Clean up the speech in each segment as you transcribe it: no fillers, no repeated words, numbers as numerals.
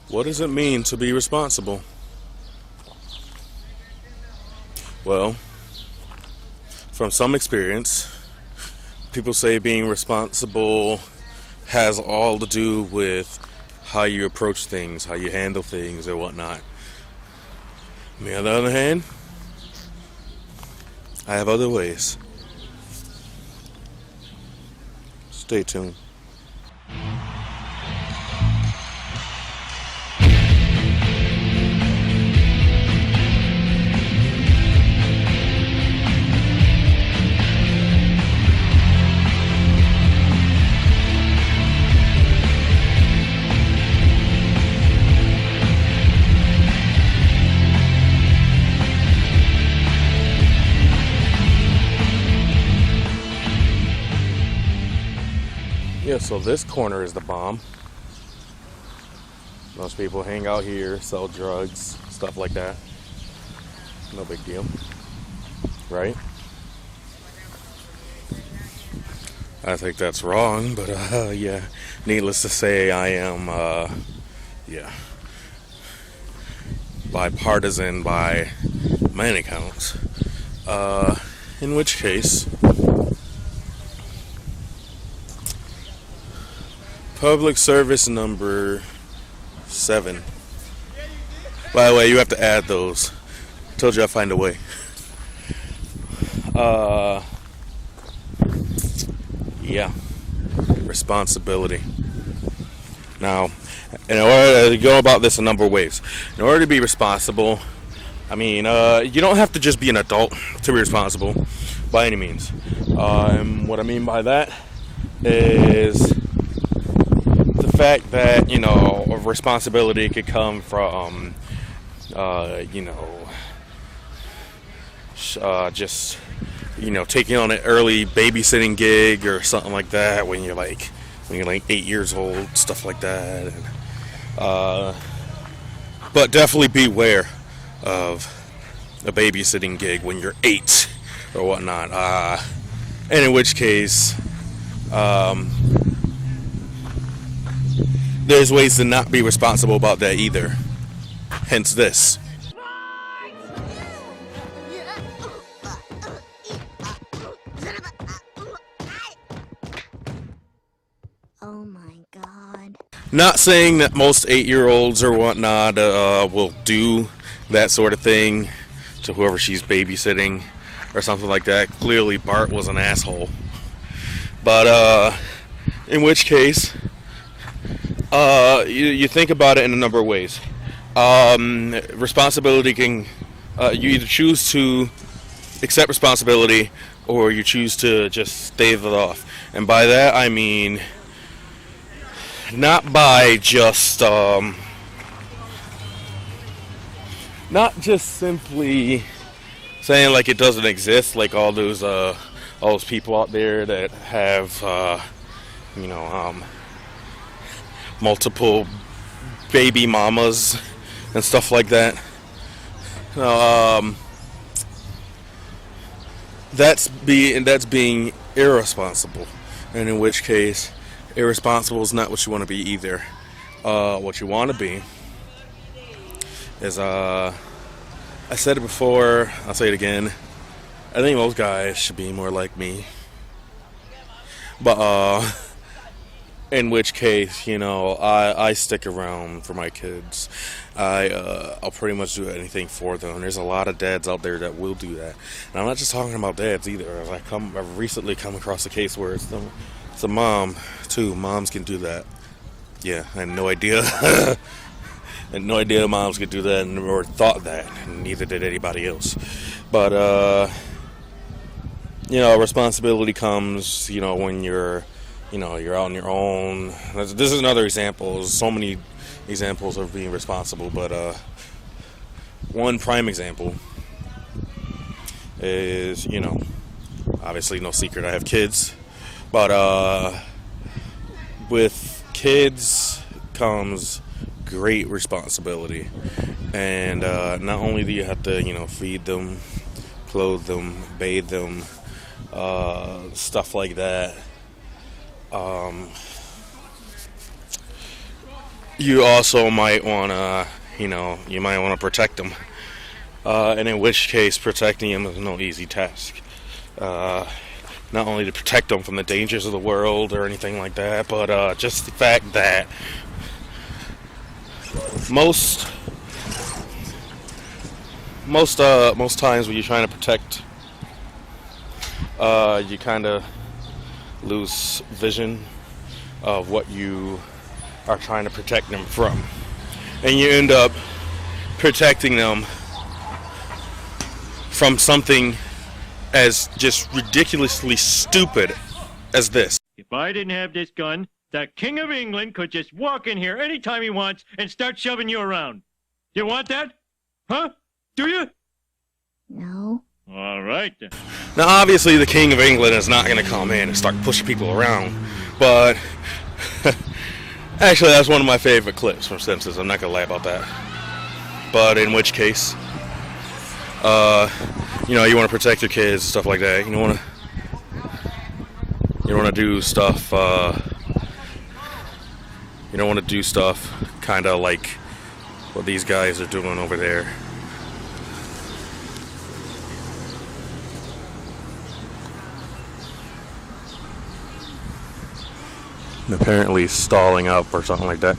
What does it mean to be responsible? Well, from some experience, people say being responsible has all to do with how you approach things, how you handle things, or whatnot. Me, on the other hand, I have other ways. Stay tuned. Yeah, so this corner is the bomb. Most people hang out here, sell drugs, stuff like that. No big deal, right? I think that's wrong, but yeah. Needless to say, I am, yeah, bipartisan by many accounts. In which case, public service number 7. By the way, you have to add those. Told you I'd find a way. Yeah. Responsibility. Now, in order to go about this a number of ways. In order to be responsible, I mean, you don't have to just be an adult to be responsible by any means. And what I mean by that is the fact that, you know, responsibility could come from, just, you know, taking on an early babysitting gig or something like that when you're like 8 years old, stuff like that. And, but definitely beware of a babysitting gig when you're 8 or whatnot. And in which case, there's ways to not be responsible about that either. Hence this. Oh my god. Not saying that most 8-year-olds or whatnot will do that sort of thing to whoever she's babysitting or something like that. Clearly Bart was an asshole. But in which case, you think about it in a number of ways. Responsibility can, you either choose to accept responsibility or you choose to just stave it off. And by that I mean not by just not just simply saying like it doesn't exist, like all those people out there that have multiple baby mamas and stuff like that. That's being irresponsible, and in which case, irresponsible is not what you want to be either. What you want to be is, I said it before, I'll say it again. I think most guys should be more like me. But in which case, you know, I stick around for my kids. I'll pretty much do anything for them. There's a lot of dads out there that will do that. And I'm not just talking about dads either. I've recently come across a case where it's a mom too. Moms can do that. Yeah, I had no idea. I had no idea moms could do that, or thought that, and neither did anybody else. But responsibility comes, when you're out on your own. This is another example. There's so many examples of being responsible, but one prime example is, obviously no secret I have kids, but with kids comes great responsibility, and not only do you have to, feed them, clothe them, bathe them, stuff like that. you also might want to, you might want to protect them. And in which case, protecting them is no easy task. Not only to protect them from the dangers of the world or anything like that, but just the fact that most times when you're trying to protect, you kind of lose vision of what you are trying to protect them from, and you end up protecting them from something as just ridiculously stupid as this. If I didn't have this gun, the King of England could just walk in here anytime he wants and start shoving you around. You want that? Huh? Do you? No. All right then. Now, obviously, the King of England is not going to come in and start pushing people around, but actually, that's one of my favorite clips from Simpsons. I'm not going to lie about that. But in which case, you want to protect your kids and stuff like that. You don't want to do stuff. You don't want to do stuff kind of like what these guys are doing over there. And apparently stalling up or something like that.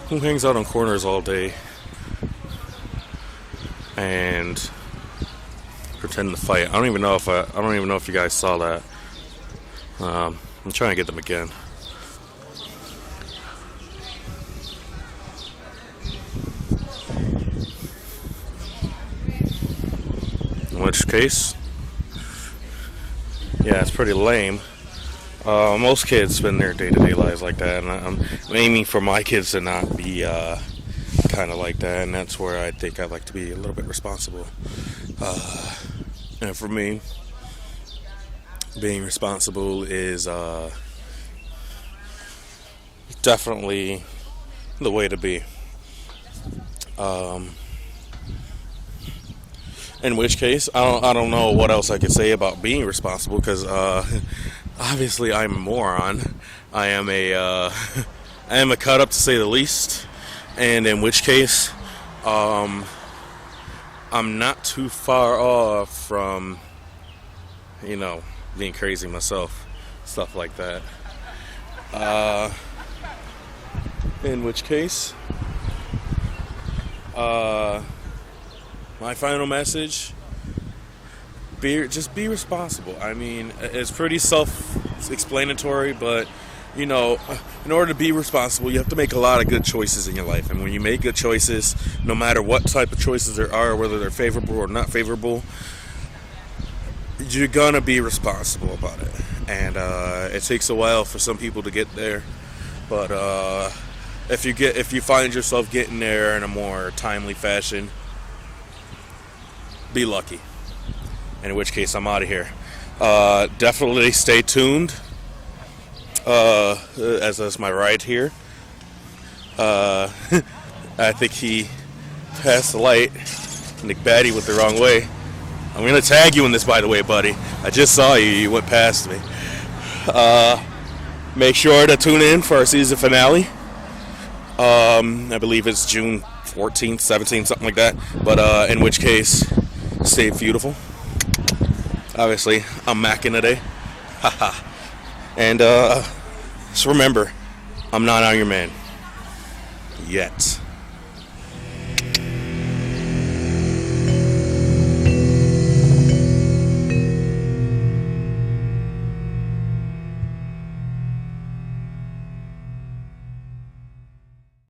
Who hangs out on corners all day and pretend to fight? I don't even know if you guys saw that. I'm trying to get them again. In which case, yeah, it's pretty lame. Most kids spend their day-to-day lives like that, and I'm aiming for my kids to not be kind of like that, and that's where I think I'd like to be a little bit responsible. And for me, being responsible is definitely the way to be. In which case, I don't know what else I could say about being responsible, because obviously I'm a moron. I am a cut up, to say the least. And in which case, I'm not too far off from, being crazy myself, stuff like that. In which case, my final message: just be responsible. I mean, it's pretty self-explanatory, but in order to be responsible, you have to make a lot of good choices in your life. And when you make good choices, no matter what type of choices there are, whether they're favorable or not favorable, you're gonna be responsible about it. And it takes a while for some people to get there, but if you find yourself getting there in a more timely fashion, be lucky. In which case, I'm out of here. Definitely stay tuned. As is my ride here. I think he passed the light. Nick Batty went the wrong way. I'm gonna tag you in this, by the way, buddy. I just saw you. You went past me. Make sure to tune in for our season finale. I believe it's June 14th, 17th, something like that. But in which case, stay beautiful. Obviously, I'm macking today. Haha. And just remember, I'm not Iron Man. Yet.